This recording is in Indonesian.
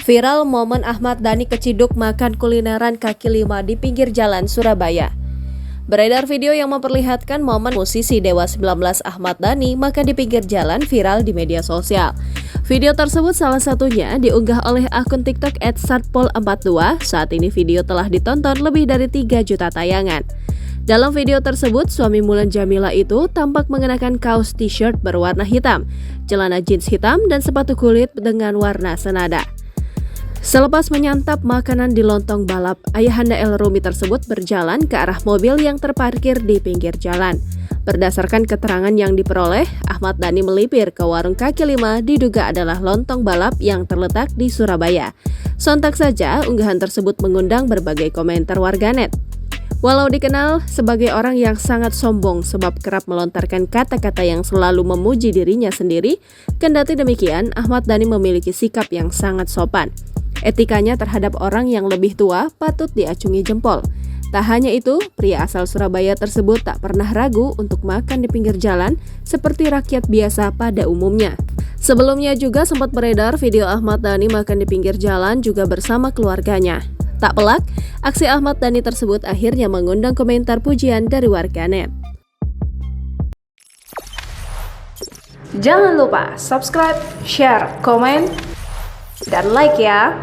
Viral momen Ahmad Dhani keciduk makan kulineran kaki lima di pinggir jalan Surabaya. Beredar video yang memperlihatkan momen musisi Dewa 19 Ahmad Dhani makan di pinggir jalan viral di media sosial. Video tersebut salah satunya diunggah oleh akun TikTok @satpol42. Saat ini video telah ditonton lebih dari 3 juta tayangan. Dalam video tersebut, suami Mulan Jameela itu tampak mengenakan kaos t-shirt berwarna hitam, celana jeans hitam, dan sepatu kulit dengan warna senada. Selepas menyantap makanan di lontong balap, ayahanda El Rumi tersebut berjalan ke arah mobil yang terparkir di pinggir jalan. Berdasarkan keterangan yang diperoleh, Ahmad Dhani melipir ke warung kaki lima diduga adalah lontong balap yang terletak di Surabaya. Sontak saja, unggahan tersebut mengundang berbagai komentar warganet. Walau dikenal sebagai orang yang sangat sombong sebab kerap melontarkan kata-kata yang selalu memuji dirinya sendiri, kendati demikian, Ahmad Dhani memiliki sikap yang sangat sopan. Etikanya terhadap orang yang lebih tua patut diacungi jempol. Tak hanya itu, pria asal Surabaya tersebut tak pernah ragu untuk makan di pinggir jalan seperti rakyat biasa pada umumnya. Sebelumnya juga sempat beredar video Ahmad Dhani makan di pinggir jalan juga bersama keluarganya. Tak pelak, aksi Ahmad Dhani tersebut akhirnya mengundang komentar pujian dari warganet. Jangan lupa subscribe, share, komen, dan like ya!